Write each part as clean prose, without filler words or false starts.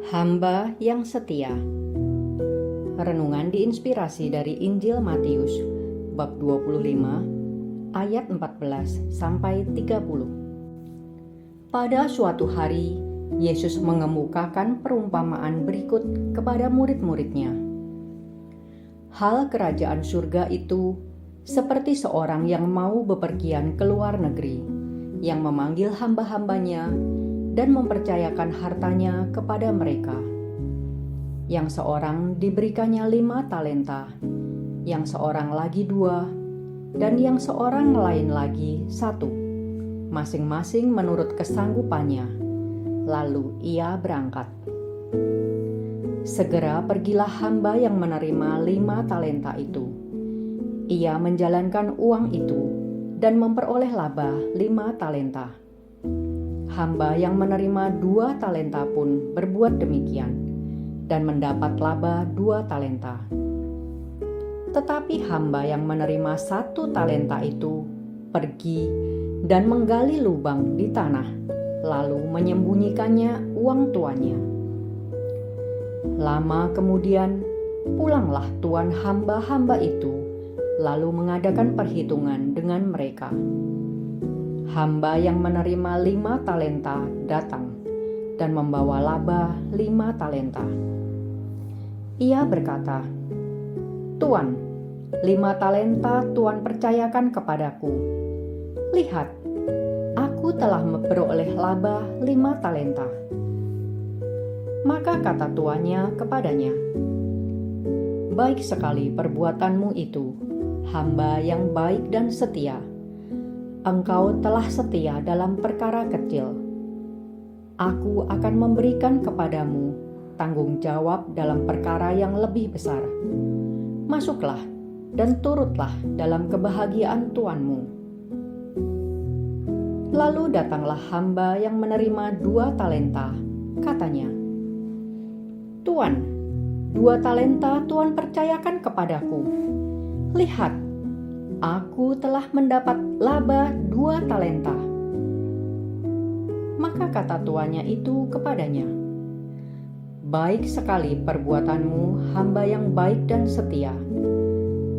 Hamba yang setia. Renungan diinspirasi dari Injil Matius bab 25 ayat 14 sampai 30. Pada suatu hari, Yesus mengemukakan perumpamaan berikut kepada murid-muridnya. Hal kerajaan surga itu seperti seorang yang mau bepergian ke luar negeri, yang memanggil hamba-hambanya dan mempercayakan hartanya kepada mereka. Yang seorang diberikannya 5 talenta, yang seorang lagi 2, dan yang seorang lain lagi 1, masing-masing menurut kesanggupannya. Lalu ia berangkat. Segera pergilah hamba yang menerima 5 talenta itu. Ia menjalankan uang itu dan memperoleh laba 5 talenta. Hamba yang menerima 2 talenta pun berbuat demikian dan mendapat laba 2 talenta. Tetapi hamba yang menerima 1 talenta itu pergi dan menggali lubang di tanah, lalu menyembunyikannya uang tuannya. Lama kemudian pulanglah tuan hamba-hamba itu, lalu mengadakan perhitungan dengan mereka. Hamba yang menerima 5 talenta datang dan membawa laba 5 talenta. Ia berkata, "Tuan, 5 talenta Tuan percayakan kepadaku. Lihat, aku telah memperoleh laba 5 talenta." Maka kata tuannya kepadanya, "Baik sekali perbuatanmu itu, hamba yang baik dan setia. Engkau telah setia dalam perkara kecil. Aku akan memberikan kepadamu tanggung jawab dalam perkara yang lebih besar. Masuklah dan turutlah dalam kebahagiaan tuanmu." Lalu datanglah hamba yang menerima 2 talenta, katanya, "Tuan, 2 talenta Tuan percayakan kepadaku. Lihat, aku telah mendapat laba 2 talenta." Maka kata tuannya itu kepadanya, "Baik sekali perbuatanmu, hamba yang baik dan setia.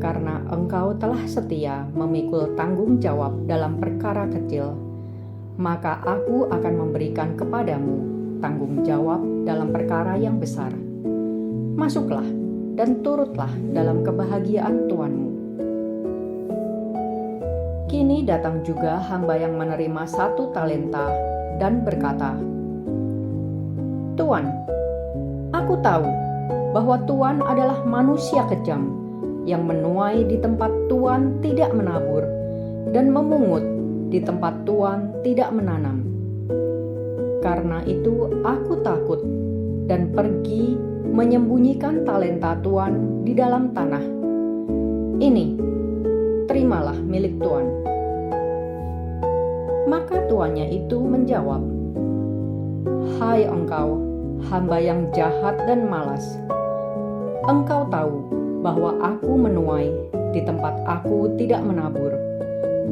Karena engkau telah setia memikul tanggung jawab dalam perkara kecil, maka aku akan memberikan kepadamu tanggung jawab dalam perkara yang besar. Masuklah dan turutlah dalam kebahagiaan tuanmu." Kini datang juga hamba yang menerima 1 talenta dan berkata, "Tuan, aku tahu bahwa Tuan adalah manusia kejam yang menuai di tempat Tuan tidak menabur dan memungut di tempat Tuan tidak menanam. Karena itu aku takut dan pergi menyembunyikan talenta Tuan di dalam tanah. Ini, terimalah milik Tuan." Maka tuannya itu menjawab, "Hai engkau, hamba yang jahat dan malas. Engkau tahu bahwa aku menuai di tempat aku tidak menabur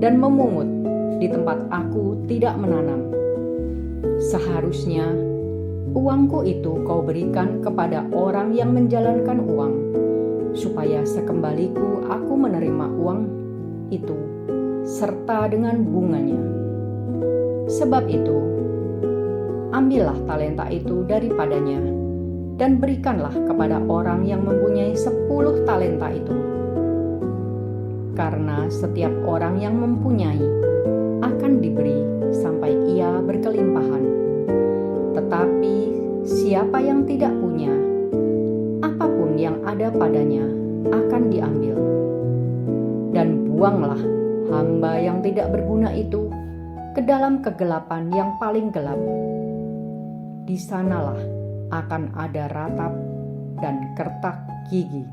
dan memungut di tempat aku tidak menanam. Seharusnya uangku itu kau berikan kepada orang yang menjalankan uang, supaya sekembaliku aku menerima uang itu serta dengan bunganya. Sebab itu, ambillah talenta itu daripadanya dan berikanlah kepada orang yang mempunyai 10 talenta itu. Karena setiap orang yang mempunyai akan diberi sampai ia berkelimpahan. Tetapi siapa yang tidak punya, apapun yang ada padanya akan diambil. Dan buanglah hamba yang tidak berguna itu ke dalam kegelapan yang paling gelap. Di sanalah akan ada ratap dan kertak gigi."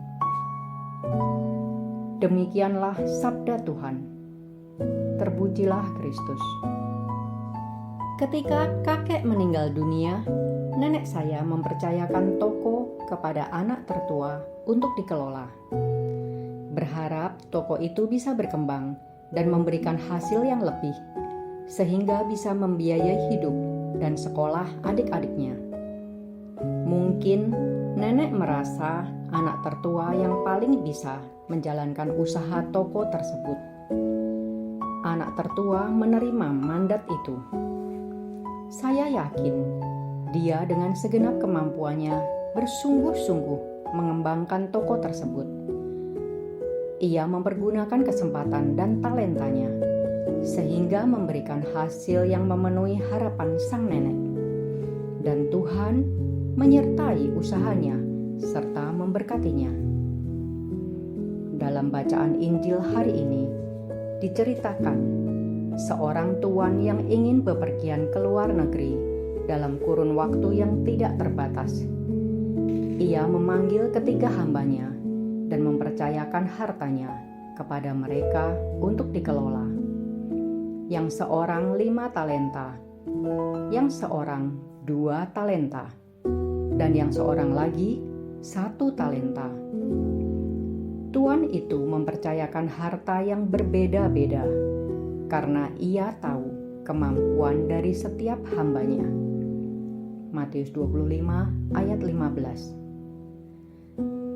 Demikianlah sabda Tuhan. Terpujilah Kristus. Ketika kakek meninggal dunia, nenek saya mempercayakan toko kepada anak tertua untuk dikelola. Berharap toko itu bisa berkembang dan memberikan hasil yang lebih, sehingga bisa membiayai hidup dan sekolah adik-adiknya. Mungkin nenek merasa anak tertua yang paling bisa menjalankan usaha toko tersebut. Anak tertua menerima mandat itu. Saya yakin dia dengan segenap kemampuannya bersungguh-sungguh mengembangkan toko tersebut. Ia mempergunakan kesempatan dan talentanya sehingga memberikan hasil yang memenuhi harapan sang nenek. Dan Tuhan menyertai usahanya serta memberkatinya. Dalam bacaan Injil hari ini diceritakan seorang tuan yang ingin bepergian ke luar negeri dalam kurun waktu yang tidak terbatas. Ia memanggil ketiga hambanya dan mempercayakan hartanya kepada mereka untuk dikelola. Yang seorang 5 talenta, yang seorang 2 talenta, dan yang seorang lagi 1 talenta. Tuan itu mempercayakan harta yang berbeda-beda karena ia tahu kemampuan dari setiap hambanya. Matius 25 ayat 15.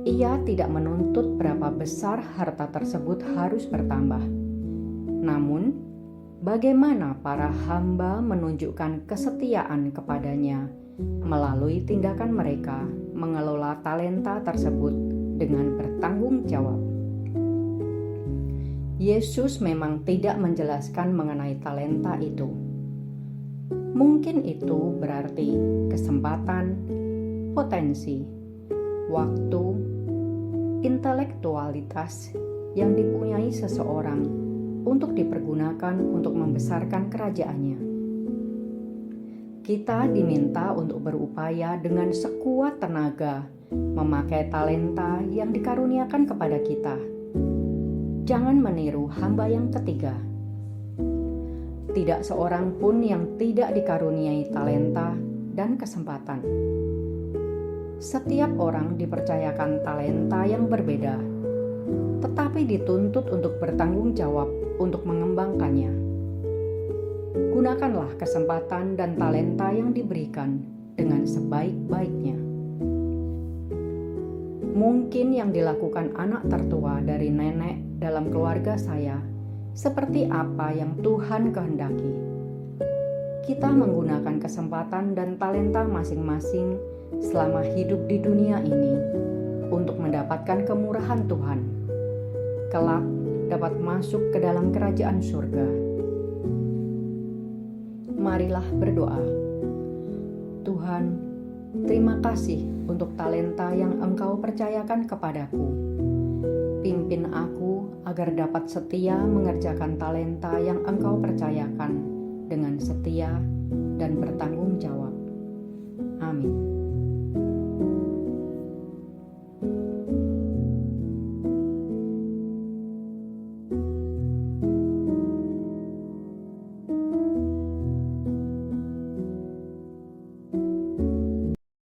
Ia tidak menuntut berapa besar harta tersebut harus bertambah. Namun, bagaimana para hamba menunjukkan kesetiaan kepadanya melalui tindakan mereka mengelola talenta tersebut dengan bertanggung jawab. Yesus memang tidak menjelaskan mengenai talenta itu. Mungkin itu berarti kesempatan, potensi, waktu, intelektualitas yang dipunyai seseorang untuk dipergunakan untuk membesarkan kerajaannya. Kita diminta untuk berupaya dengan sekuat tenaga memakai talenta yang dikaruniakan kepada kita. Jangan meniru hamba yang ketiga. Tidak seorang pun yang tidak dikaruniai talenta dan kesempatan. Setiap orang dipercayakan talenta yang berbeda, tetapi dituntut untuk bertanggung jawab untuk mengembangkannya. Gunakanlah kesempatan dan talenta yang diberikan dengan sebaik-baiknya. Mungkin yang dilakukan anak tertua dari nenek dalam keluarga saya seperti apa yang Tuhan kehendaki. Kita menggunakan kesempatan dan talenta masing-masing selama hidup di dunia ini untuk mendapatkan kemurahan Tuhan. Kelak dapat masuk ke dalam kerajaan surga. Marilah berdoa. Tuhan, terima kasih untuk talenta yang Engkau percayakan kepadaku. Pimpin aku agar dapat setia mengerjakan talenta yang Engkau percayakan dengan setia dan bertanggung jawab. Amin.